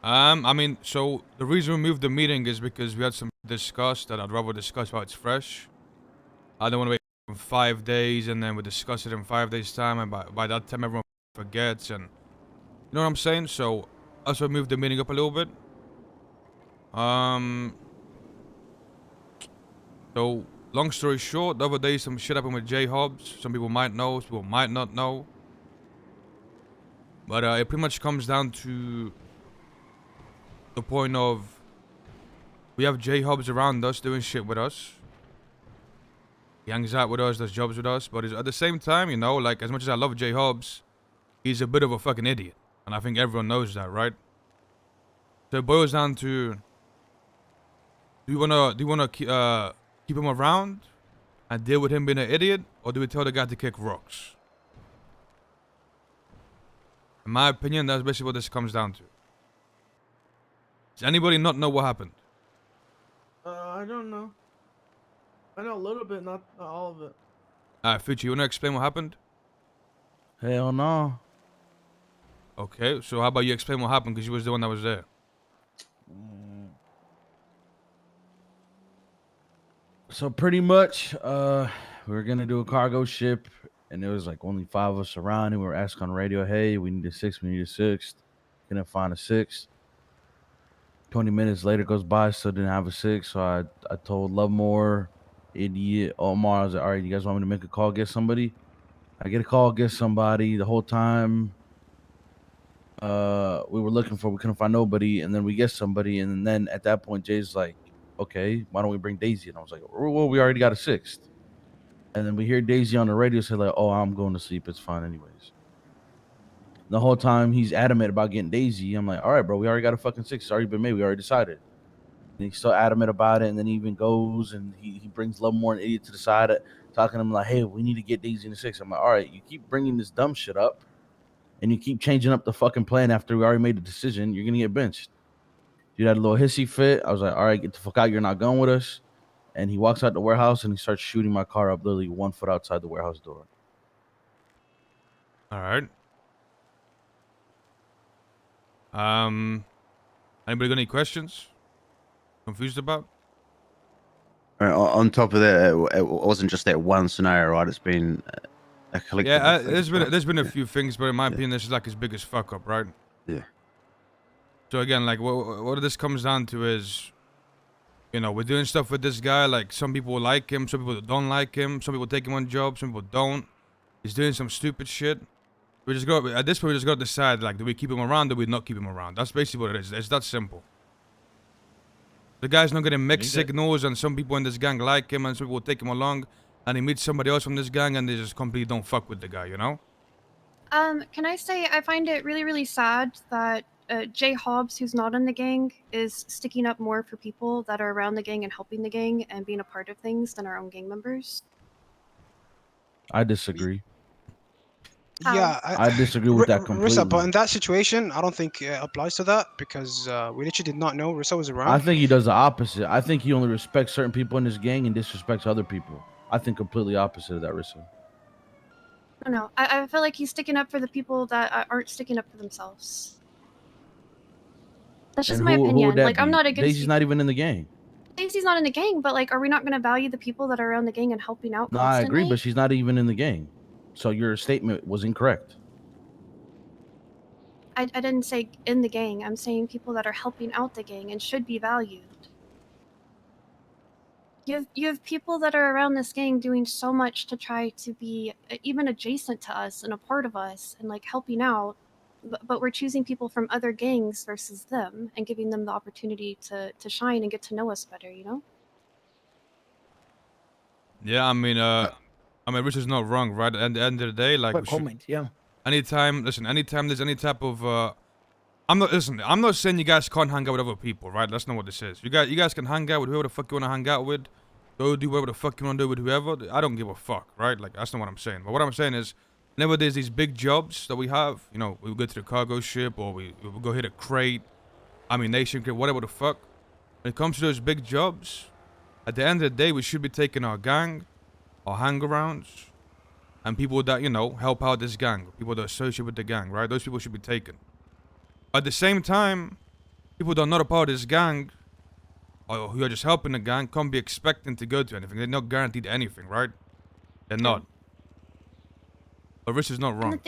I mean, so the reason we moved the meeting is because we had some discuss that I'd rather discuss while it's fresh. I don't want to wait for 5 days and then we discuss it in 5 days time, and by that time everyone forgets, and you know what I'm saying. So that's why we moved the meeting up a little bit. Um, so long story short, the other day some shit happened with Jay Hobs. Some people might know, some people might not know, but it pretty much comes down to the point of we have Jay Hobs around us doing shit with us. He hangs out with us, does jobs with us, but at the same time, you know, like as much as I love Jay Hobbs, he's a bit of a fucking idiot, and I think everyone knows that, right? So it boils down to: do you wanna keep him around and deal with him being an idiot, or do we tell the guy to kick rocks? In my opinion, that's basically what this comes down to. Does anybody not know what happened? I don't know. I know a little bit, not all of it. Future, you wanna explain what happened? Hell no. Okay, so how about you explain what happened, because you was the one that was there. So pretty much, we were gonna do a cargo ship, and there was like only 5 of us around, and we were asking on the radio, "Hey, we need a sixth. We need a sixth." Couldn't find a sixth. 20 minutes later goes by, still didn't have a sixth. So I told Lovemore, Idiot, Omar, I was like, "All right, you guys want me to make a call, get somebody?" I get a call, get somebody. The whole time, we were looking for, we couldn't find nobody, and then we get somebody, and then at that point, Jay's like, "Okay, why don't we bring Daisy?" And I was like, "Well, we already got a sixth." And then we hear Daisy on the radio say like, "Oh, I'm going to sleep. It's fine anyways." The whole time he's adamant about getting Daisy. I'm like, "All right, bro, we already got a fucking six. It's already been made. We already decided." And he's so adamant about it, and then he even goes and he brings Lovemore and Idiot to the side, talking to him like, "Hey, we need to get Daisy in the six." I'm like, "All right, you keep bringing this dumb shit up, and you keep changing up the fucking plan after we already made the decision. You're gonna get benched." Dude had a little hissy fit. I was like, "All right, get the fuck out. You're not going with us." And he walks out the warehouse and he starts shooting my car up, literally 1 foot outside the warehouse door. All right. Anybody got any questions? Confused about? On top of that, it wasn't just that one scenario, right? It's been a collective Yeah, of things, right? there's been a Yeah. few things, but in my Yeah. opinion, this is like his biggest fuck up, right? Yeah. So again, like what this comes down to is, you know, we're doing stuff with this guy. Like some people like him, some people don't like him, some people take him on jobs, some people don't. He's doing some stupid shit. We just got at this point, we just got to decide, like, do we keep him around, or do we not keep him around? That's basically what it is. It's that simple. The guy's not getting mixed signals, and some people in this gang like him, and some people take him along, and he meets somebody else from this gang, and they just completely don't fuck with the guy, you know? Can I say I find it really, really sad that Jay Hobbs, who's not in the gang, is sticking up more for people that are around the gang and helping the gang and being a part of things than our own gang members. I disagree. How? Yeah, I disagree with that Rissa, but in completely. that situation, I don't think it applies to that because we literally did not know Rissa was I around. think he does the opposite. I think he only respects certain people in his gang and disrespects other people. I think completely opposite of that, Rissa. I don't know. I feel like he's sticking up for the people that aren't sticking up for themselves. That's just And my who opinion. would that Like, be? I'm not against Daisy's you. not even in the gang. Daisy's not in the gang, but like, are we not going to value the people that are around the gang and helping out No, I constantly? agree, but she's not even in the gang. So your statement was incorrect. I didn't say in the gang. I'm saying people that are helping out the gang and should be valued. You have people that are around this gang doing so much to try to be even adjacent to us and a part of us and like helping out, but we're choosing people from other gangs versus them and giving them the opportunity to shine and get to know us better, you know? Yeah, I mean, Rich is not wrong, right? At the end of the day, like, Quick comment, yeah. anytime there's any type of, I'm not saying you guys can't hang out with other people, right? That's not what this is. You guys can hang out with whoever the fuck you want to hang out with. Go do whatever the fuck you want to do with whoever. I don't give a fuck, right? Like, that's not what I'm saying. But what I'm saying is, whenever there's these big jobs that we have, you know, we go to the cargo ship, or we go hit a crate, nation crate, whatever the fuck. When it comes to those big jobs, at the end of the day, we should be taking our gang, our hangarounds, and people that, you know, help out this gang, people that associate with the gang, right? Those people should be taken. At the same time, people that are not a part of this gang, or who are just helping the gang, can't be expecting to go to anything. They're not guaranteed anything, right? They're not. But Rich is not wrong.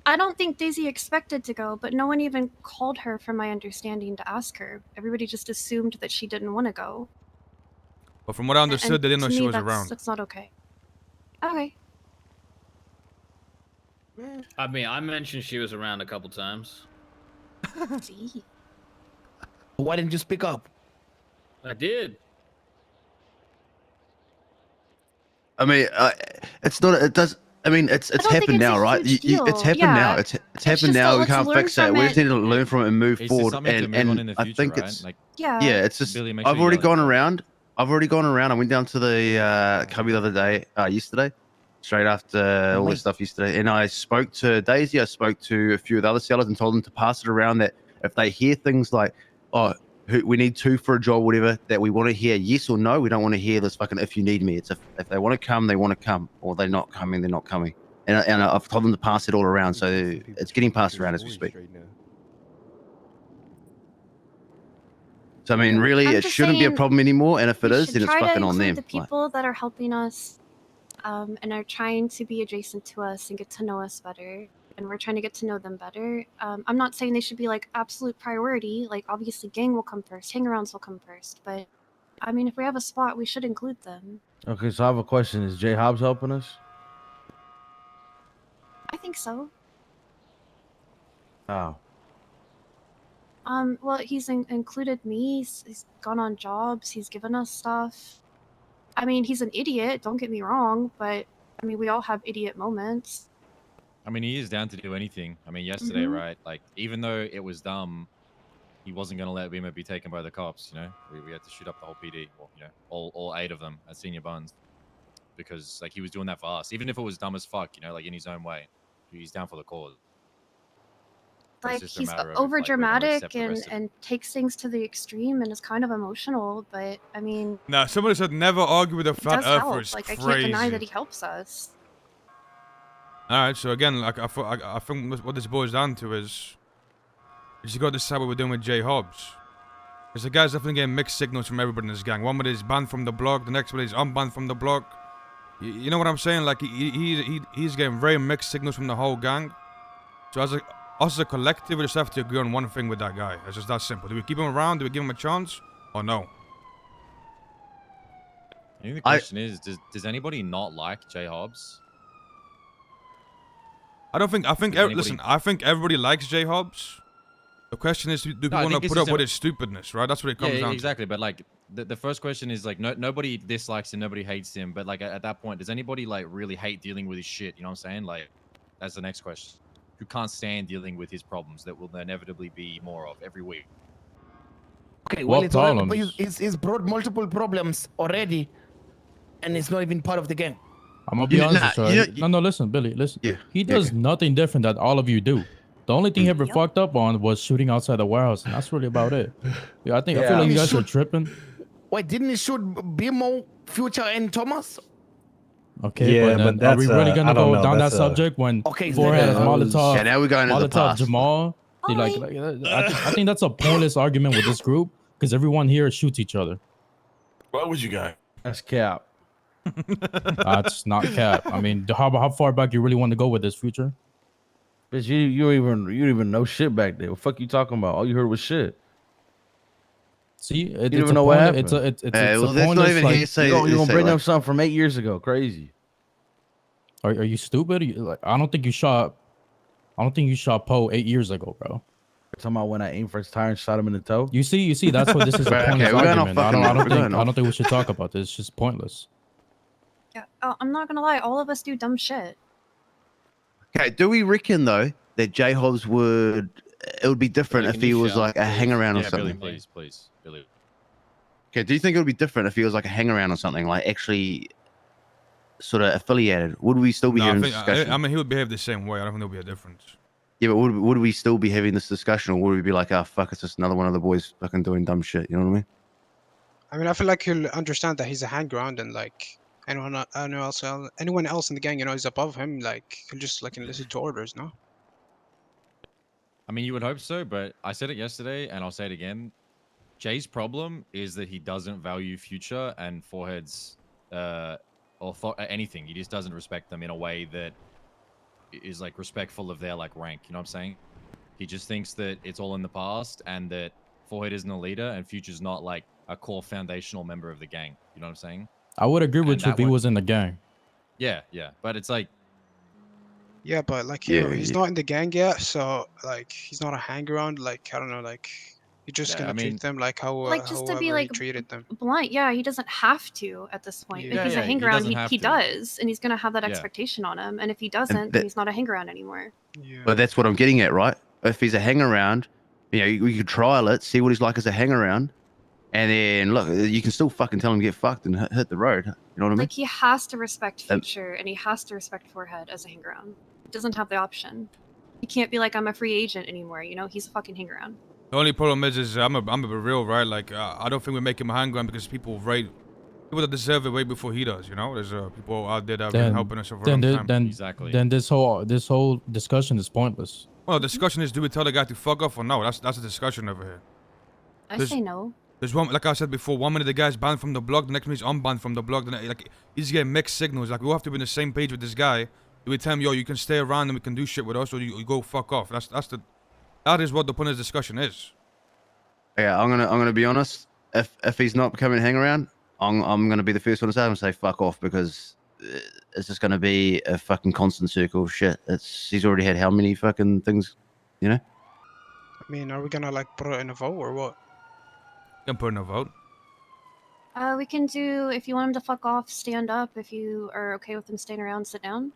I don't think Daisy expected to go, but no one even called her, from my understanding, to ask her. Everybody just assumed that she didn't want to go. But from what I understood, they didn't know to she me, was around. That's not okay. Okay. I mean, I mentioned she was around a couple times. See? Why didn't you speak up? I did. I mean, it's not. It does. I mean, it's don't think happened it's a now, right? huge It's deal. happened now. Yeah. It's It's happened just now. that We let's can't learn fix it. from We just it. need to learn from it and move It's just forward. something to move on in the I future, think right? it's Like, Yeah. yeah. It's just Billy, make I've sure you already yell at gone them. around. I went down to the cubby the other day, yesterday, straight after all this stuff yesterday, and I spoke to Daisy. I spoke to a few of the other sellers and told them to pass it around that if they hear things like, "Oh, we need 2 for a job," whatever, that we want to hear yes or no. We don't want to hear this fucking "if you need me." It's if they want to come, they want to come, or they're not coming, they're not coming. And I've told them to pass it all around, so it's getting passed around as we speak. So I mean, really, I'm it just shouldn't be a saying problem anymore. And if it we is, should then it's try to fucking on include them. the Like, people that are helping us, and are trying to be adjacent to us and get to know us better. And we're trying to get to know them better. I'm not saying they should be like absolute priority. Like obviously, gang will come first, hangarounds will come first. But I mean, if we have a spot, we should include them. Okay, so I have a question. Is Jay Hobs helping us? I think so. Oh. Well, he's included me. He's gone on jobs. He's given us stuff. I mean, he's an idiot. Don't get me wrong, but I mean, we all have idiot moments. I mean, he is down to do anything. I mean, yesterday, Mhm. right? Like, even though it was dumb, he wasn't going to let Beamer be taken by the cops, you know? We had to shoot up the whole PD, or, you know, all 8 of them at Senior Buns. Because, like, he was doing that for us. Even if it was dumb as fuck, you know, like, in his own way. He's down for the cause. But it's Like just a he's matter of, over like, we're gonna dramatic accept the rest of it. and takes things to the extreme and is kind of emotional. But I mean, Nah, somebody said never argue with a it flat does earther. help. It's Like I crazy. can't deny that he helps us. Alright, so again, like I think what this boils down to is you just got to decide what we're doing with Jay Hobs. Because the guy's definitely getting mixed signals from everybody in this gang. One minute he's banned from the block, the next minute he's unbanned from the block. You know what I'm saying? Like he's getting very mixed signals from the whole gang. So us as a collective, we just have to agree on one thing with that guy. It's just that simple. Do we keep him around? Do we give him a chance? Or no? I think the question is, does anybody not like Jay Hobbs? I think Does anybody- listen, I think everybody likes Jay Hobbs. The question is, do people I want think to it's put up just a- with his stupidness, right? That's what it comes Yeah, down exactly. But like the first question is like nobody dislikes him, nobody hates him. But like at that point, does anybody like really hate dealing with his shit? You know what I'm saying? Like that's the next question. Who can't stand dealing with his problems that will inevitably be more of every week? Okay, What well, it's already, problems? he's brought multiple problems already, and it's not even part of the game. I'm gonna be honest with you. you- No, listen, Billy, listen. Yeah, He does nothing different that all of you do. The only thing he ever Yep. fucked up on was shooting outside the warehouse, and that's really about it. Yeah, I feel Yeah. like you guys are Shoot. tripping. Wait, didn't he shoot Bimo, Future, and Thomas? Okay, Yeah, but then but are we that's, really I gonna don't go know, down that that's, subject when Okay, Four has that was- Molotov, yeah, now we're going into the Molotov past. Jamal? See, like I think that's a pointless argument with this group because everyone here shoots each other. Why would you guys? That's cap. That's not cap. I mean, how far back you really want to go with this, Future? Bitch, you don't even know shit back there. What the fuck you talking about? All you heard was shit. See, You don't even know what happened. It's a well, it's that's a not pointless. even Like, hearsay. You gonna bring like, up something from 8 years ago? Crazy. are you stupid? Like, I don't think you shot Poe 8 years ago, bro. Talking about when I aimed for his tire and shot him in the toe. You see, that's what this is a Okay, pointless we're going off argument. I fucking- we're going don't off. think we should talk about this. It's just pointless. Yeah. Oh, I'm not gonna lie. All of us do dumb shit. okay, do we reckon though that Jay Hobbs would be different Billy, if can he you was shout, like a please? hangaround or Yeah, Billy, something? please, Billy. Okay, do you think it would be different if he was like a hangaround or something, like actually sort of affiliated? Would we still be No, having this discussion? I mean, he would behave the same way. I don't think there'll be a difference. Yeah, but would we still be having this discussion, or would we be like, oh fuck, it's just another one of the boys fucking doing dumb shit? You know what I mean? I mean, I feel like he'll understand that he's a hand ground and like anyone else in the gang, you know, is above him. Like he'll just like listen to orders, no? I mean, you would hope so, but I said it yesterday, and I'll say it again. Jay's problem is that he doesn't value Future and Forehead's anything. He just doesn't respect them in a way that is like respectful of their like rank. You know what I'm saying? He just thinks that it's all in the past and that Forehead isn't a leader and Future's not like a core foundational member of the gang. You know what I'm saying? I would agree with And you if that he one- was in the gang. Yeah, yeah. But it's like, Yeah, but like Yeah, he's yeah. not in the gang yet, so like he's not a hang around. Like I don't know, like he's just Yeah, gonna I treat mean- them like how Like, just to be, however he like, treated them. blunt, yeah, he doesn't have to at this point. Yeah. If he's Yeah, a he hang around, doesn't he, have he to. does, and he's gonna have that Yeah. expectation on him. And if he doesn't, then that- he's not a hang around anymore. Yeah. But that's what I'm getting at, right? If he's a hang around, you know, you could trial it, see what he's like as a hang around, and then look, you can still fucking tell him to get fucked and hit the road. You know what I mean? Like, he has to respect Um, Future, and he has to respect Forehead as a hang around. He doesn't have the option. He can't be like, I'm a free agent anymore. You know, he's a fucking hang around. The only problem is I'm a bit real, right? Like, I don't think we make him a hang around because people that deserve it way before he does. You know, there's people out there that have been helping us for a long time. Then this whole discussion is pointless. Well, the discussion is, do we tell the guy to fuck off or no? That's a discussion over here. I There's- say no. There's one, like I said before, 1 minute the guy's banned from the blog, the next minute he's unbanned from the blog. Then like he's getting mixed signals. Like we all have to be on the same page with this guy. Do we tell him, yo, you can stay around and we can do shit with us, or you go fuck off? That is what the point of this discussion is. Yeah, I'm gonna be honest. If he's not becoming a hang around, I'm gonna be the first one to say, I'm gonna say fuck off, because it's just gonna be a fucking constant circle of shit. He's already had how many fucking things, you know? I mean, are we gonna like put it in a vote or what? You can put in a vote. We can do, if you want him to fuck off, stand up. If you are okay with him staying around, sit down.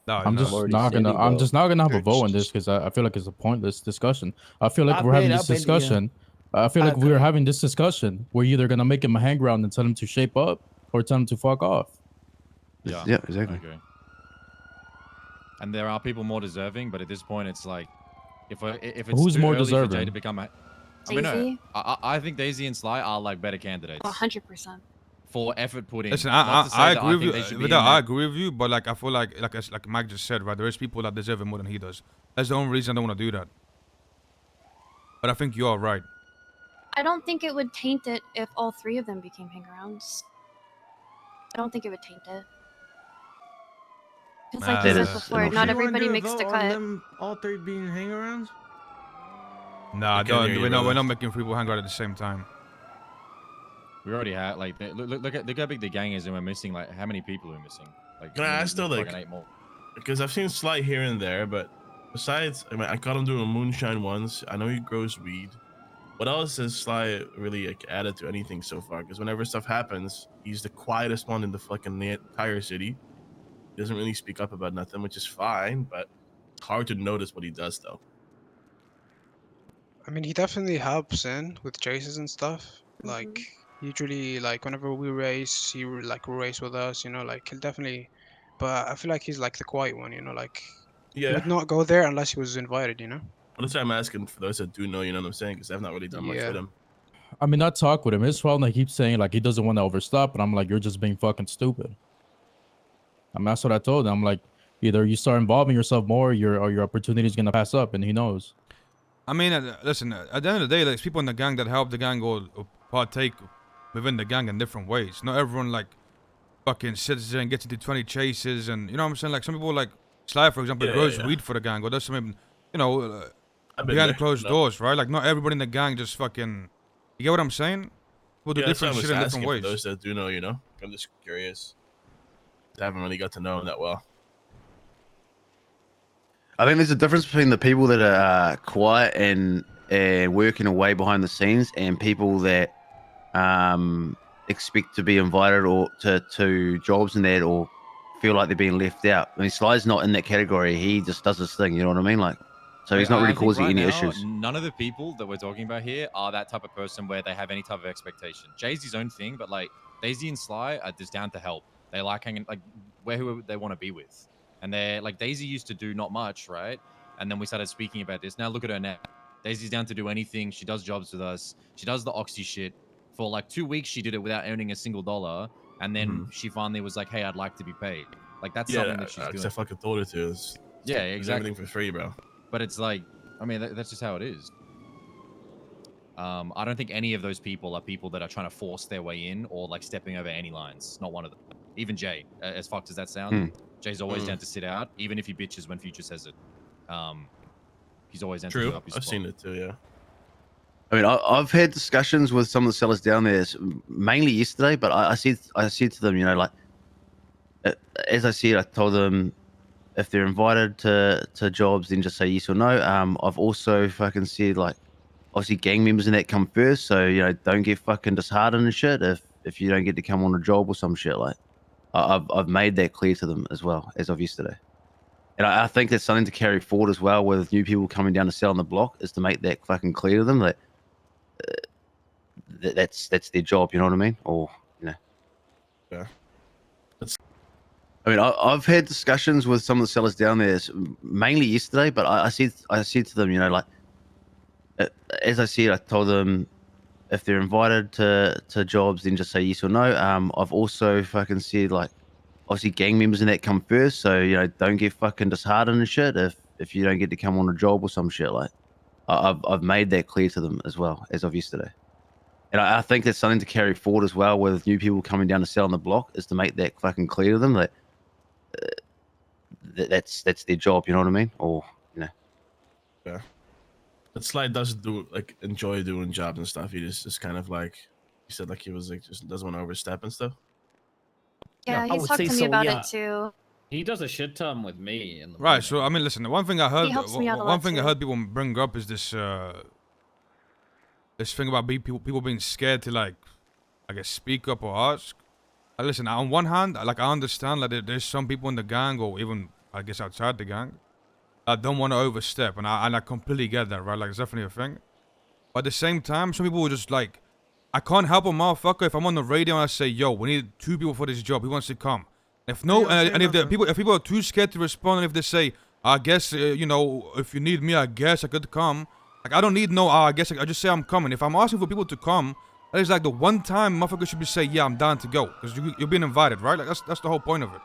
No, I'm no. just already not gonna. sitting, I'm bro. just not gonna have a vote on this because I feel like it's a pointless discussion. I feel like I we're having bet- this I bet, yeah. discussion. I feel I like we're agree. having this discussion. We're either gonna make him a hang around and tell him to shape up, or tell him to fuck off. yeah, Yeah, I exactly. agree. And there are people more deserving, but at this point, it's like, if it's Who's too more early for Jay deserving? to become a, I mean, no, Daisy? I think Daisy and Sly are like better candidates 100%. for effort put in. Listen, Not to say I that agree with think you. they should be Vidal, in I there. agree with you, but like I feel like Mike just said, right? There is people that deserve it more than he does. That's the only reason I don't want to do that. But I think you are right. I don't think it would taint it if all three of them became hang-arounds. I don't think it would taint it. Because like you That said is before, an not option. everybody makes the cut. Them all three being hang-arounds? Nah, I can't hear don't. you, We're brother. not making people hang out at the same time. We already had like look how big the gang is, and we're missing like how many people are missing? Like Can I ask though, like, fucking 8 more. because I've seen Slight here and there, but besides, I mean, I caught him doing moonshine once. I know he grows weed. What else has Sly really like added to anything so far? Because whenever stuff happens, he's the quietest one in the fucking entire city. He doesn't really speak up about nothing, which is fine, but it's hard to notice what he does though. I mean, he definitely helps in with chases and stuff. Mm-hmm. Like usually, like whenever we race, he like will race with us. You know, like he'll definitely. But I feel like he's like the quiet one. You know, like he Yeah, would not go there unless he was invited. You know. well, that's why I'm asking for those that do know. You know what I'm saying? Because I've not really done much Yeah. with him. I mean, I talk with him. His problem, he keeps saying like he doesn't want to overstop, and I'm like, you're just being fucking stupid. I mean, that's what I told him. I'm like, either you start involving yourself more, or your opportunity is gonna pass up, and he knows. I mean, listen. At the end of the day, there's people in the gang that help the gang or partake within the gang in different ways. Not everyone like fucking sits there and gets into 20 chases, and you know what I'm saying. Like some people, like Sly, for example, Yeah, grows yeah. weed for the gang, or does something, you know, I've been behind there, closed no. doors, right? Like not everybody in the gang just fucking. You get what I'm saying? We'll do Yeah, that's why I different was shit in asking different for ways. those that do know. You know, I'm just curious. I haven't really got to know him that well. I think there's a difference between the people that are quiet and working away behind the scenes, and people that expect to be invited or to jobs and that, or feel like they're being left out. I mean, Sly's not in that category. He just does his thing. You know what I mean? Like, so he's not I really think causing right any now, issues. None of the people that we're talking about here are that type of person where they have any type of expectation. Jay's his own thing, but like Daisy and Sly are just down to help. They like hanging, like whoever they want to be with. And they're like, Daisy used to do not much, right? And then we started speaking about this. Now look at her now. Daisy's down to do anything. She does jobs with us. She does the Oxy shit. For like 2 weeks, she did it without earning a single dollar. And then she finally was like, hey, I'd like to be paid. Like that's something that she's because doing. I fucking told her to. Yeah, There's exactly. everything for free, bro. But it's like, I mean, that's just how it is. I don't think any of those people are people that are trying to force their way in or like stepping over any lines. Not one of them. Even Jay, as fucked as that sounds, Jay's always down to sit out, even if he bitches when Future says it. He's always down to True. give up his I've spot. seen it too. Yeah. I mean, I've had discussions with some of the sellers down there, mainly yesterday. But I said to them, you know, like as I said, I told them if they're invited to jobs, then just say yes or no. I've also fucking said like, obviously gang members and that come first, so you know, don't get fucking disheartened and shit if you don't get to come on a job or some shit. Like, I've made that clear to them as well as of yesterday. And I think that's something to carry forward as well with new people coming down to sell on the block, is to make that fucking clear to them that that's their job. You know what I mean? Or you know. Yeah. I mean, I've had discussions with some of the sellers down there, mainly yesterday. But I said to them, you know, like as I said, I told them if they're invited to jobs, then just say yes or no. I've also fucking said like, obviously gang members and that come first, so you know, don't get fucking disheartened and shit if you don't get to come on a job or some shit. Like, I've made that clear to them as well as of yesterday. And I think that's something to carry forward as well with new people coming down to sell on the block, is to make that fucking clear to them that that's their job. You know what I mean? Or you know. Yeah. But Sly does enjoy doing jobs and stuff. He just kind of like, he said like he was like just doesn't want to overstep and stuff. Yeah, I he's would talked say to me so, about yeah. it too. He does a shit ton with me in the Right. So I mean, listen. The one thing I heard, helps me out a one lot, thing I too. heard people bring up is this this thing about people being scared to like, I guess, speak up or ask. Listen. On one hand, like I understand that there's some people in the gang or even I guess outside the gang that don't want to overstep, and I completely get that, right? Like it's definitely a thing. But at the same time, some people will just like, I can't help a motherfucker if I'm on the radio and I say, yo, we need 2 people for this job. Who wants to come? If no, don't say and if the nothing. if people are too scared to respond, and if they say, I guess you know, if you need me, I guess I could come. Like I don't need no. I guess I just say I'm coming. If I'm asking for people to come, that is like the one time motherfucker should be say, yeah, I'm down to go, because you're being invited, right? Like that's the whole point of it.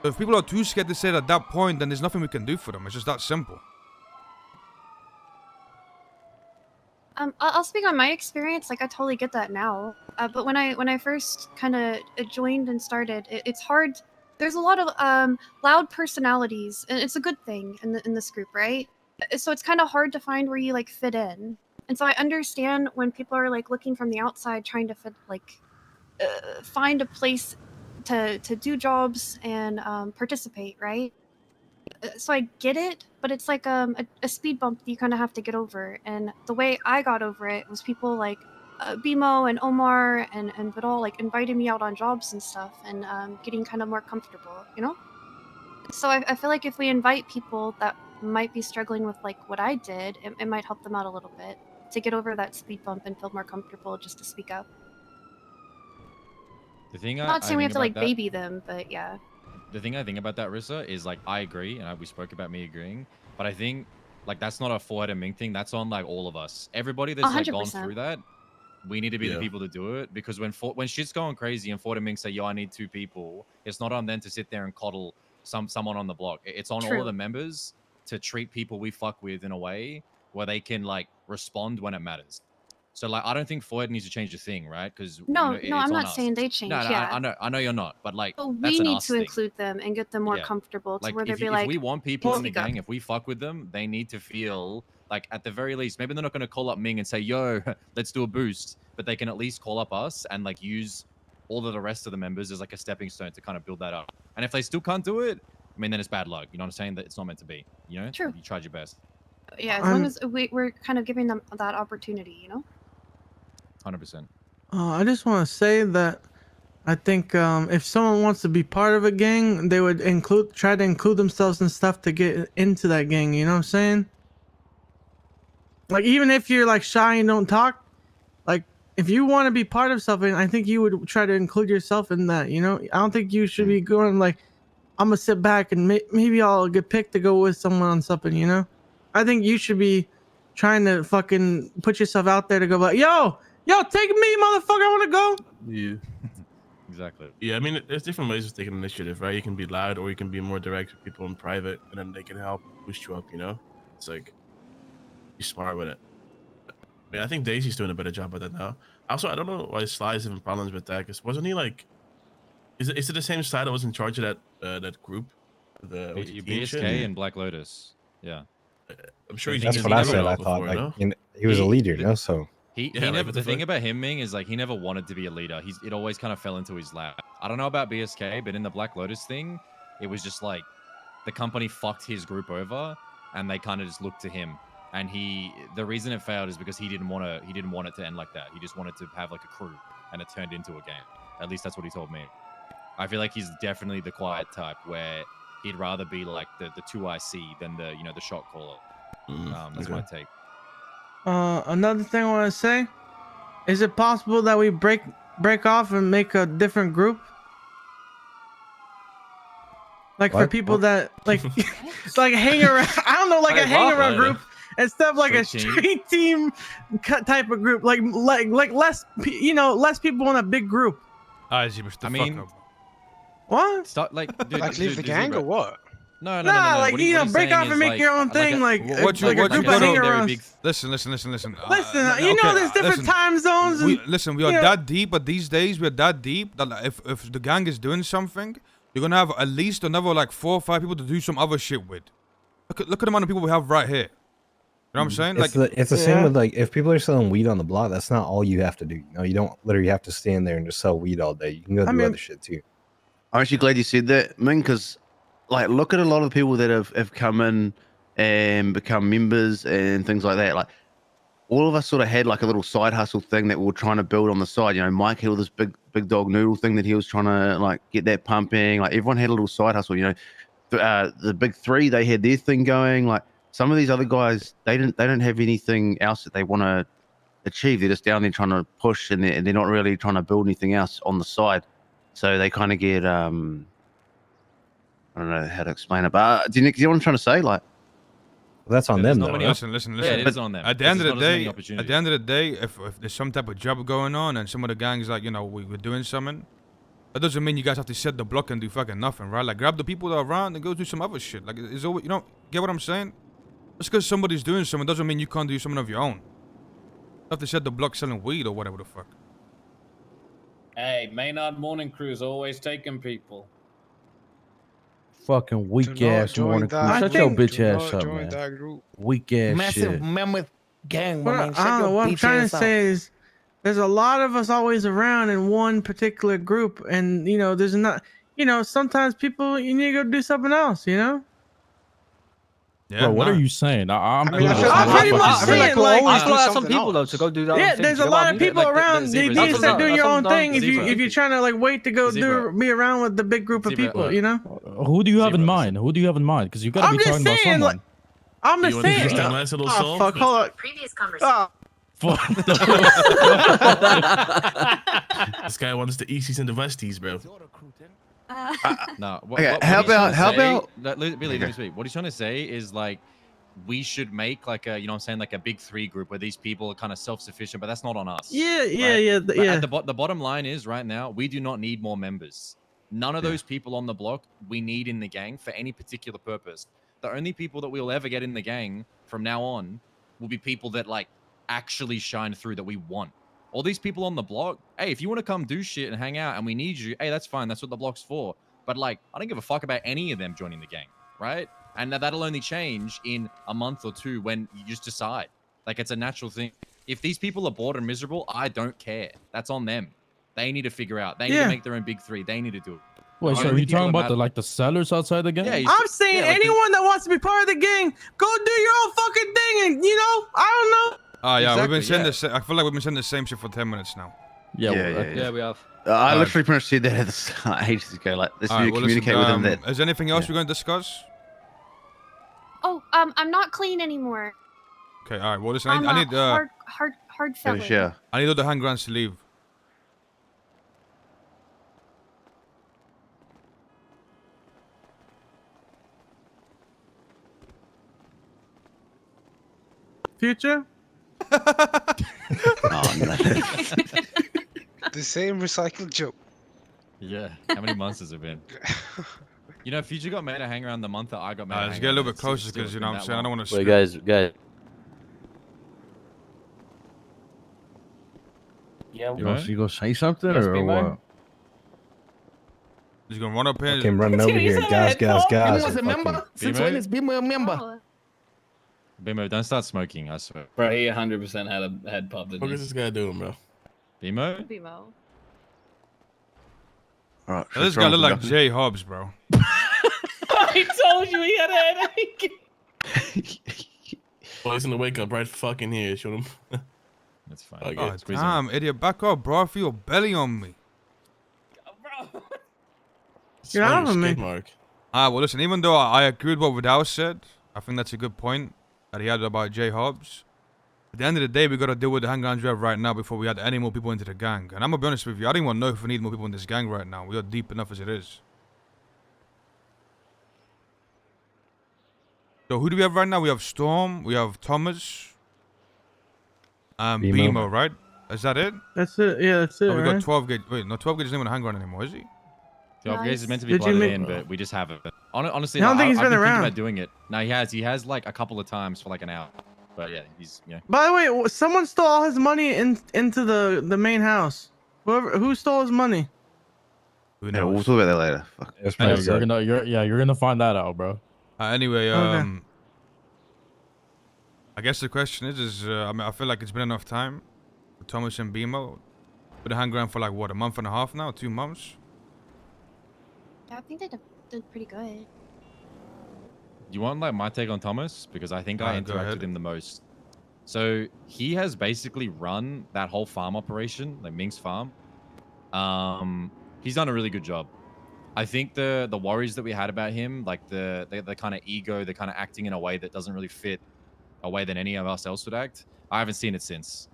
So if people are too scared to say it at that point, then there's nothing we can do for them. It's just that simple. I'll speak on my experience. Like I totally get that now. But when I first kind of joined and started, it's hard. There's a lot of loud personalities, and it's a good thing in this group, right? So it's kind of hard to find where you like fit in. And so I understand when people are like looking from the outside, trying to fit find a place to do jobs and participate, right? So I get it, but it's like a speed bump that you kind of have to get over. And the way I got over it was people like Bimo and Omar and Vidal like inviting me out on jobs and stuff, and getting kind of more comfortable, you know. So I feel like if we invite people that might be struggling with like what I did, it might help them out a little bit to get over that speed bump and feel more comfortable just to speak up. The thing I'm I not saying we have think to like about that- baby them, but yeah. The thing I think about that, Rissa, is like I agree, and we spoke about me agreeing, but I think like that's not a Forehead and Ming thing. That's on like all of us. Everybody that's like gone 100%. through that, we need to be the Yeah. people to do it, because when shit's going crazy and Forehead and Ming say, "Yo, I need 2 people," it's not on them to sit there and coddle someone on the block. It's on all True. of the members to treat people we fuck with in a way where they can like respond when it matters. So like I don't think Forehead needs to change a thing, right? Because No, it's no, I'm on not us. saying they change. No, Yeah. I know you're not, but like But that's we an need us to thing. include them and get them more Yeah. comfortable to Like where they'll if, be if like, we want people in the speak up. gang, if we fuck with them, they need to feel like at the very least, maybe they're not going to call up Ming and say, "Yo, let's do a boost," but they can at least call up us and like use all of the rest of the members as like a stepping stone to kind of build that up. And if they still can't do it, I mean, then it's bad luck. You know what I'm saying? That it's not meant to be. You know, True. You tried your best. Yeah, as long as we're kind of giving them that opportunity, you know? 100%. I just want to say that I think if someone wants to be part of a gang, they would try to include themselves and stuff to get into that gang. You know what I'm saying? Like even if you're like shy and don't talk, like if you want to be part of something, I think you would try to include yourself in that. You know, I don't think you should be going like, I'm gonna sit back and maybe I'll get picked to go with someone on something. You know, I think you should be trying to fucking put yourself out there to go like, yo, take me, motherfucker, I want to go. Yeah. Exactly. Yeah, I mean, there's different ways of taking initiative, right? You can be loud, or you can be more direct with people in private, and then they can help boost you up. You know, it's like be smart with it. I mean, I think Daisy's doing a better job at that now. Also, I don't know why Sly is having problems with that. Cause wasn't he like? Is it the same Sly that was in charge of that group? The with the teen shit? BSK and Black Lotus. Yeah. I'm sure he's That's been what I through it said, all I before, Like, no? he was a leader, you know. So He Yeah, like, never. what The the thing fuck? about him, Ming, is like he never wanted to be a leader. It always kind of fell into his lap. I don't know about BSK, but in the Black Lotus thing, it was just like the company fucked his group over, and they kind of just looked to him. And the reason it failed is because he didn't want it to end like that. He just wanted to have like a crew, and it turned into a game. At least that's what he told me. I feel like he's definitely the quiet type where he'd rather be like the 2IC than the shot caller. That's my take. Another thing I want to say, is it possible that we break off and make a different group? Like for What? people that like like hang around, I don't know, like a hang around group instead of like a street team type of group, like less less people in a big group. I mean, what? Start like dude, Like leave the gang or what? No. Like What he's break saying off and is, make your own thing, like what like you- a what you group go of to- hang very around. big. Listen. Listen, Okay, you know, there's different listen. time zones. And, We are you know- that deep, but these days we're that deep that like, if the gang is doing something, you're gonna have at least another like 4 or 5 people to do some other shit with. Look at the amount of people we have right here. You know what I'm saying? it's the same with like if people are selling weed on the block, that's not all you have to do. You know, you don't literally have to stand there and just sell weed all day. You can go do other shit too. I'm actually glad you said that, Ming, because like look at a lot of the people that have come in and become members and things like that. Like all of us sort of had like a little side hustle thing that we were trying to build on the side. You know, Mike had all this big dog noodle thing that he was trying to like get that pumping. Like everyone had a little side hustle. You know, the big three, they had their thing going. Like some of these other guys, they don't have anything else that they want to achieve. They're just down there trying to push, and they're not really trying to build anything else on the side. So they kind of get I don't know how to explain it, but do you know what I'm trying to say? Like, Well, that's on them, though. Right? Listen. Yeah, it is on them. At the end of the day, opportunities. if there's some type of job going on and some of the gangs like we're doing something, that doesn't mean you guys have to set the block and do fucking nothing, right? Like grab the people that are around and go do some other shit. Like it's always, get what I'm saying? Just because somebody's doing something doesn't mean you can't do something of your own. You have to set the block selling weed or whatever the fuck. Hey, Maynard Morning Crew's always taking people. Fucking weak ass morning crew. Shut your bitch ass up, man. Weak ass Massive shit. mammoth gang. What, my man. I don't know, what I'm trying to say is there's a lot of us always around in one particular group, and there's not, sometimes people you need to go do something else, Yeah, bro, what are you saying? I'm I mean, I clueless. feel I'm pretty much saying like I feel like some people though to go do that. yeah, there's a lot of people around. You need to start doing your own thing if you're trying to like wait to go be around with the big group of people, Who do you have in mind? Who do you have in mind? Because you gotta I'm be just talking about saying, someone. I'm just You want to saying. use that nice little Oh solve? fuck! Hold on. Previous conversation. This guy wants the Easties and the Vesties, bro. No. Okay, how about Billy? Let me speak. What he's trying to say is like we should make like a like a big 3 group where these people are kind of self-sufficient, but that's not on us. Yeah. The bottom line is right now we do not need more members. None of those people on the block we need in the gang for any particular purpose. The only people that we'll ever get in the gang from now on will be people that like actually shine through that we want. All these people on the block, hey, if you want to come do shit and hang out and we need you, hey, that's fine. That's what the block's for. But like, I don't give a fuck about any of them joining the gang, right? And that'll only change in a month or 2 when you just decide. Like, it's a natural thing. If these people are bored and miserable, I don't care. That's on them. They need to figure out. They need to make their own big 3. They need to do it. Wait, so are you talking about the sellers outside the gang? Yeah, I'm saying anyone that wants to be part of the gang, go do your own fucking thing, and I don't know. Yeah, Exactly, we've been saying this. I feel like we've been saying the same shit for 10 minutes now. Yeah, we have. I literally pretty much said that at the start ages ago. Like, let's communicate with them that. Is there anything else we're going to discuss? Oh, I'm not clean anymore. Okay, all right. Well, listen, I'm I need hard felon. Yeah. I need all the Hangarounds to leave. Future. Oh, no. The same recycled joke. Yeah. How many months has it been? Future got made a hang around the month that I got made. Let's get a little bit closer because what I'm saying. I don't want to. Wait, guys. Yeah. You want to go say something Yes, or Bimo? what? He's gonna run up here. Okay, I'm running over here. Guys. Bimo was a and member? fucking- Since when is Bimo a member? Oh, Bimo, don't start smoking, I swear. Bro, he 100% had a head pop, didn't What he? is this guy doing, bro? Bimo? Bimo. All right. This guy look like Jay Hobs, bro. I told you he had a headache. Well, he's gonna wake up right fucking here. Shoot him. That's fine. Okay. Oh, Squeeze him. damn, idiot. Back up, bro. I feel your belly on me. Bro. Get out of me. Skid mark. Well, listen, even though I agree with what Vidal said, I think that's a good point that he had about Jay Hobs. At the end of the day, we got to deal with the Hangaround we have right now before we add any more people into the gang. And I'm going to be honest with you, I don't even know if we need more people in this gang right now. We are deep enough as it is. So who do we have right now? We have Storm, we have Thomas, Bimo, right? Is that it? That's it. Yeah, that's it. Oh, we got right? 12 gauge. Wait, no, 12 gauge isn't even a Hangaround anymore, is he? 12 gauge is meant to be Did you plugged make- in, but we just haven't. Honestly, I don't think he's I've been been thinking around. about doing it. No, he has. He has like a couple of times for like an hour. But yeah, he's By the way, someone stole all his money into the main house. Who stole his money? Yeah, we'll talk about that later. Fuck. That's I know, pretty good. you're gonna find that out, bro. Anyway, Okay. I guess the question is I mean, I feel like it's been enough time for Thomas and Bimo. Been a Hangaround for like what, a month and a half now, 2 months. Yeah, I think they did pretty good. You want like my take on Thomas? Because I think I Go interacted ahead. with him the most. So he has basically run that whole farm operation, like Mink's farm. He's done a really good job. I think the worries that we had about him, like the kind of ego, the kind of acting in a way that doesn't really fit a way that any of us else would act. I haven't seen it since.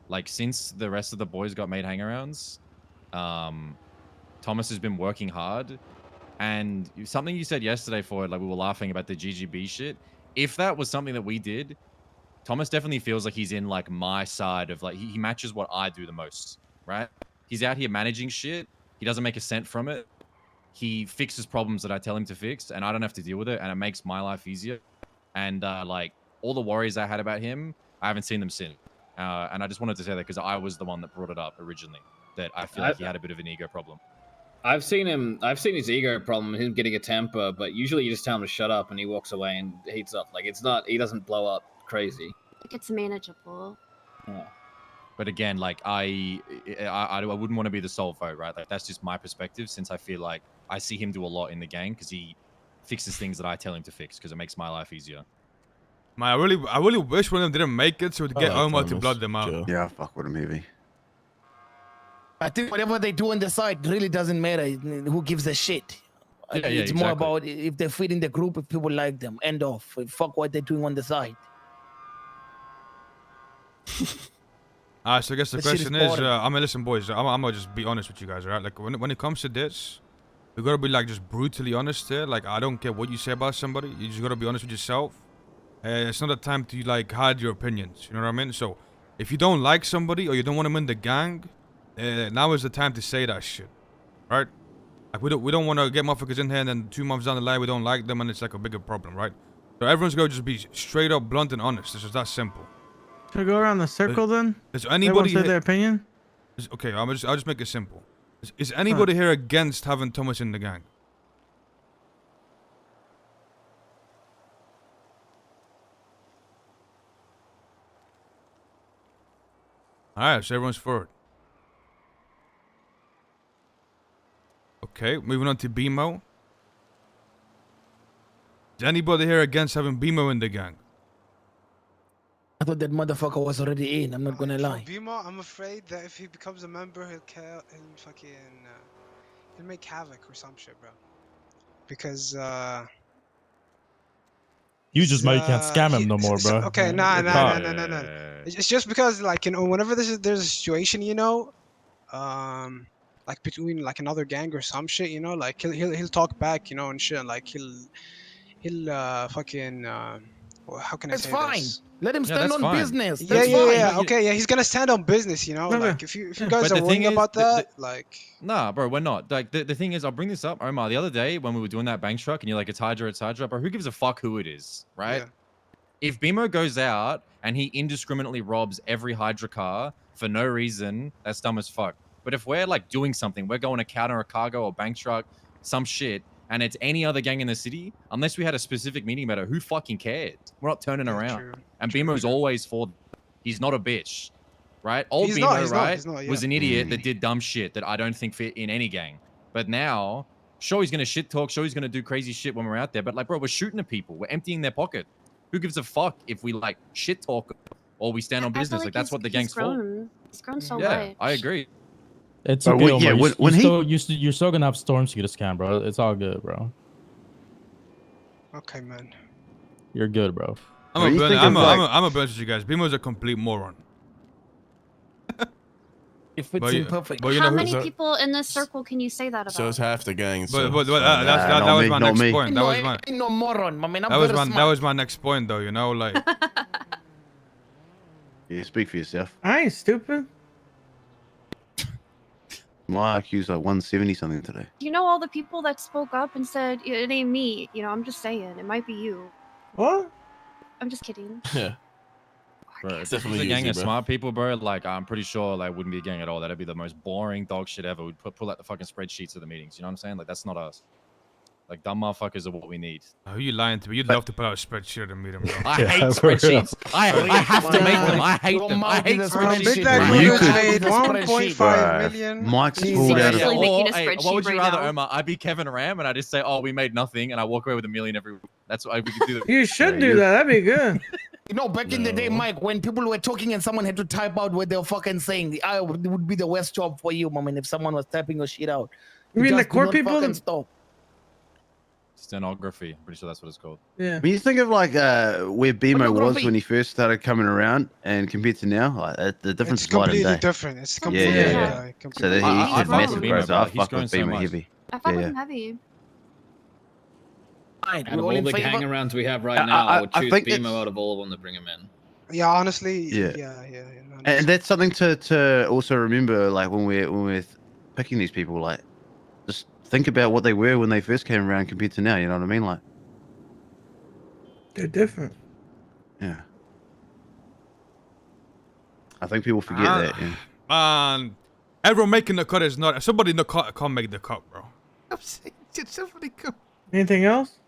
Like since the rest of the boys got made hangarounds, Thomas has been working hard. And something you said yesterday for it, like we were laughing about the GGB shit. If that was something that we did, Thomas definitely feels like he's in like my side of like, he matches what I do the most, right? He's out here managing shit. He doesn't make a cent from it. He fixes problems that I tell him to fix and I don't have to deal with it. And it makes my life easier. And like all the worries I had about him, I haven't seen them since. And I just wanted to say that because I was the one that brought it up originally, that I feel like he had a bit of an ego problem. I've seen his ego problem, him getting a temper, but usually you just tell him to shut up and he walks away and heats up. Like he doesn't blow up crazy. Like it's manageable. Yeah. But again, like I wouldn't want to be the sole vote, right? Like that's just my perspective, since I feel like I see him do a lot in the gang because he fixes things that I tell him to fix because it makes my life easier. Man, I really wish one of them didn't make it so we'd get Omar to Thomas. blood them out. Chill. Yeah, fuck with him heavy. I think whatever they do on the side really doesn't matter. Who gives a shit? Yeah, It's more exactly. about if they fit in the group, if people like them. End of. Fuck what they're doing on the side. So I guess the This shit is question is, boring. I mean, listen, boys, I'm gonna just be honest with you guys, right? Like when it comes to this, we gotta be like just brutally honest here. Like I don't care what you say about somebody, you just gotta be honest with yourself. It's not a time to like hide your opinions. You know what I mean? So if you don't like somebody or you don't want them in the gang, now is the time to say that shit, right? Like we don't want to get motherfuckers in here and then 2 months down the line we don't like them and it's like a bigger problem, right? So everyone's gonna just be straight up, blunt, and honest. It's just that simple. Should I go around the circle then? Does Everyone anybody say their opinion? Okay, I'll just make it simple. Is anybody here against having Thomas in the gang? Alright, so everyone's for it. Okay, moving on to BMO. Is anybody here against having BMO in the gang? I thought that motherfucker was already in. I'm not gonna lie. Bimo, I'm afraid that if he becomes a member, he'll make havoc or some shit, bro. Because You just know you can't scam him no more, bro. Okay, nah. It's just because, like, you know, whenever there's a situation, you know, like between like another gang or some shit, you know, like he'll talk back, you know, and shit. Like he'll fucking how can I That's say fine. this? Let him stand that's on fine. business. Yeah, That's yeah. fine. Okay, yeah, he's gonna stand on business, you know. Okay. Like if you guys But are the thing worrying is, about that, like. Nah, bro, we're not. Like the thing is, I'll bring this up, Omar. The other day when we were doing that bank truck, and you're like, it's Hydra, bro. Who gives a fuck who it is, right? Yeah. If Bimo goes out and he indiscriminately robs every Hydra car for no reason, that's dumb as fuck. But if we're like doing something, we're going to counter a cargo or bank truck, some shit, and it's any other gang in the city, unless we had a specific meeting about it, who fucking cares? We're not turning around. True. And BMO's always for. He's not a bitch, right? Old He's BMO, not, he's not, right, he's not, was yeah. an idiot that did dumb shit that I don't think fit in any gang. But now, sure, he's gonna shit talk, sure, he's gonna do crazy shit when we're out there. But like, bro, we're shooting at people, we're emptying their pocket. Who gives a fuck if we like shit talk or we stand on I feel business? Like that's what the gang's for. He's grown so Yeah, much. I agree. It's But okay, yeah, Omar. when he- You're still gonna have storms to get a scan, bro. It's all good, bro. Okay, man. You're good, bro. I'm a bunch of you guys. BMO's a complete moron. If it's But you- imperfect. but you How know many so- people in this circle can you say that about? So it's half the gang. But, So, that not was me, my not next me. point. That No, was my ain't no moron. I mean, I'm that was very my smart. that was my next point though. You know, like Yeah, speak for yourself. I ain't stupid. My IQ's like 170 something today. Do you know all the people that spoke up and said it ain't me? You know, I'm just saying it might be you. What? I'm just kidding. yeah, Bro, if definitely it's a gang easy, of bro. smart people, bro, like I'm pretty sure like wouldn't be a gang at all. That'd be the most boring dog shit ever. We'd pull out the fucking spreadsheets of the meetings. You know what I'm saying? Like that's not us. Like dumb motherfuckers are what we need. who you lying to me? You'd love to put out a spreadsheet and meet him, bro. I Yeah, hate for real. spreadsheets. I have to make them. I hate Your them. I mouth hate is a spreadsheets. spreadsheet, Big bro. Bad Bro, you Buddha could- made Spreadsheet, 1.5 bro. million. Mike's He's pulled out actually of making a Or, hey, spreadsheet what would you right rather, now. Omar? I'd be Kevin Ram and I just say, oh, we made nothing, and I walk away with $1 million every week. That's what we could do. You should Yeah, do you- that. That'd be good. You know, back in the day, No. Mike, when people were talking and someone had to type out what they were fucking saying, it would be the worst job for you, man, if someone was typing your shit out. You mean the just do court not people? fucking stop. Stenography. I'm pretty sure that's what it's called. Yeah. When you think of like where BMO was Pornography. when he first started coming around and compared to now, like the difference It's is night and completely day. different. It's Yeah, completely yeah, yeah. So completely that I- he's I had fuck with massive BMO, growth. bro. I He's fuck grown with so BMO much. heavy. I fuck Yeah, with yeah. him heavy. Fine, Out we of all all in the favor? Hangarounds we have right I- now, I would I choose think BMO it's- out of all of them to bring him in. Yeah, honestly. Yeah. Yeah. And that's something to also remember, like when we're picking these people, like just think about what they were when they first came around compared to now. You know what I mean? Like, They're different. yeah. I think people forget that. Yeah. Everyone making the cut is not. Somebody in the cut can't make the cut, bro. I'm saying, somebody come. Anything else?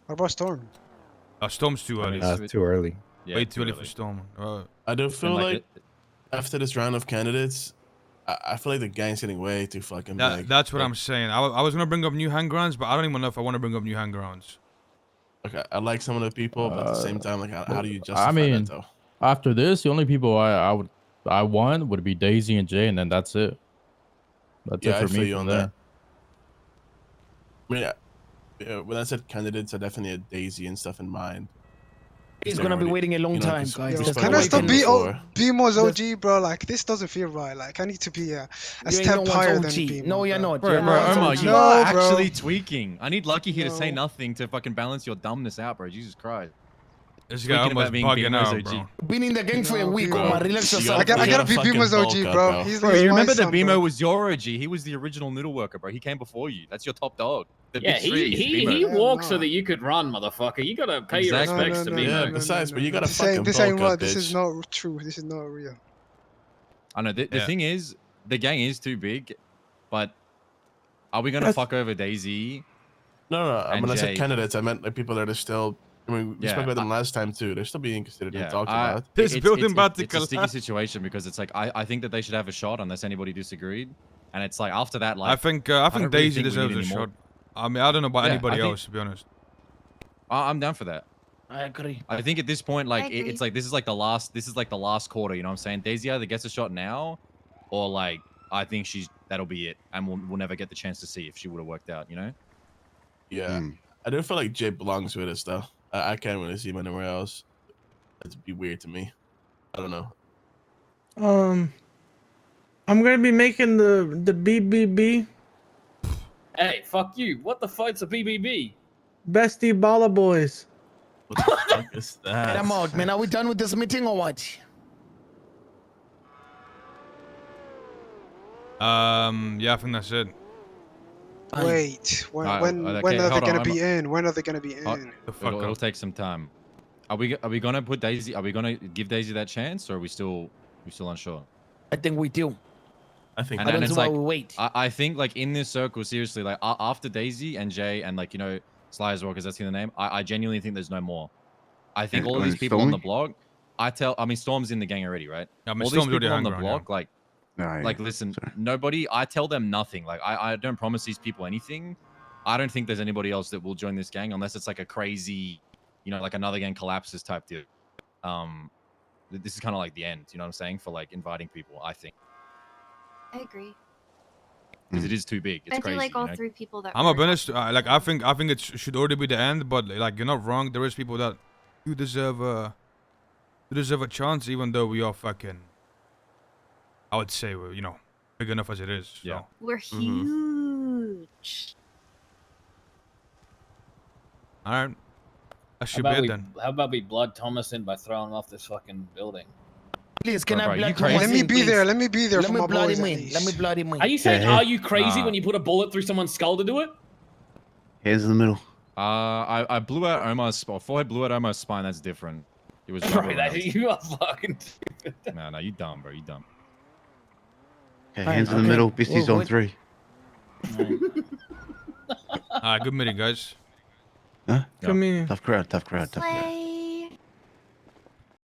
What about Storm? Storm's too early. It's too early. Yeah, Way too early for Storm. I do feel And, like after this round of candidates, I feel like the gang's getting way too fucking big. That's what Like, I'm saying. I was gonna bring up new Hangarounds, but I don't even know if I want to bring up new Hangarounds. Okay, I like some of the people, but at the same time, like, how do you justify I mean, that though? after this, the only people I want would be Daisy and Jay, and then that's it. That's Yeah, I it for feel me you from on there. that. I mean, yeah, when I said candidates, I definitely had Daisy and stuff in mind. He's gonna be waiting a long time, guys. Yo, Just can I wait stop in- BMO's OG, bro? Like, this doesn't feel right. Like, I need to be a You ain't step no one's higher than OG. BMO. No, you're not. Bro, You're bro, not Omar, OG. you No, are bro. actually tweaking. I need Lucky here to say No. nothing to fucking balance your dumbness out, bro. Jesus Christ. This Tweaking guy about almost being bugging BMO's out, OG. bro. Been in the gang for a No, week, bro. Omar. Relax You yourself. gotta- I gotta be fucking BMO's OG, bulk up, bro. bro. He's Bro, you my remember that son, BMO bro. was your OG? He was the original noodle worker, bro. He came before you. That's your top dog. The Yeah, big three is BMO. he Yeah, walked so no. that you could run, motherfucker. You gotta pay your Exactly. respects to no, BMO. Yeah, besides, but you gotta This ain't fucking this ain't bulk up, what. This bitch. is not true. This is not real. I know. The Yeah. thing is, the gang is too big, but are we gonna That's- fuck over Daisy? No. And When I Jay. said candidates, I meant like people that are still. I mean, we Yeah, spoke about them last time too. They're still being considered and talked I- about. This building about to it's a sticky collapse. situation because it's like I think that they should have a shot unless anybody disagreed, and it's like after that, like I think don't really Daisy think we deserves need a any more. shot. I mean, I don't know about Yeah, anybody I think- else, to be honest. I'm down for that. I agree. I think at this point, like agree. it's like this is like the last quarter. You know what I'm saying? Daisy either gets a shot now, or like I think that'll be it, and we'll never get the chance to see if she would have worked out. You know? Yeah, I do feel like Jay belongs with us though. I can't really see him anywhere else. That'd be weird to me. I don't know. I'm gonna be making the BBB Hey, fuck you. What the fuck's a BBB? Bestie Baller Boys. What the fuck is Get that? him out, man. Are we done with this meeting or what? Yeah, I think that's it. Wait, Alright, when okay, are they hold on, gonna I'm- be in? When are they gonna be Oh, in? it'll take some time. Are we gonna put Daisy? Are we gonna give Daisy that chance, or are we still unsure? I think we do. I think. I don't it's see why like we wait. I think like in this circle, seriously, like after Daisy and Jay and like Sly as well, because that's in the name. I genuinely think there's no more. I think all of these people on the block. I mean, Storm's in the gang already, right? Yeah, I mean, all Storm's these people already on the Hangaround, block, yeah. like listen, nobody. I tell them nothing. Like I don't promise these people anything. I don't think there's anybody else that will join this gang unless it's like a crazy, like another gang collapses type deal. This is kind of like the end. You know what I'm saying? For like inviting people, I think. I agree. Because it is too big. It's I crazy. do like all 3 people that. I'm were a be honest. Like I think it should already be the end. But like you're not wrong. There is people that do deserve a chance, even though we are fucking. I would say we're big enough as it is. So. Yeah. We're huge. All right. That should How be about it then. How about we blood Thomas in by throwing him off this fucking building? Please, can I Bro, you blood crazy? Thomas Let me in, be please? there. Let me be there Let for me my blood boys. him at in. least. Let me blood him in. Are you saying, Yeah. are you crazy when you put a bullet through someone's skull to do it? Hands in the middle. I blew out Omar's forehead, blew out Omar's spine. That's different. It was Bro, rubber rounds. you are fucking. No, you dumb, bro. You dumb. Okay, hands in the middle. Besties on 3. Good meeting, guys. Huh? Good meeting. Tough crowd. Slay.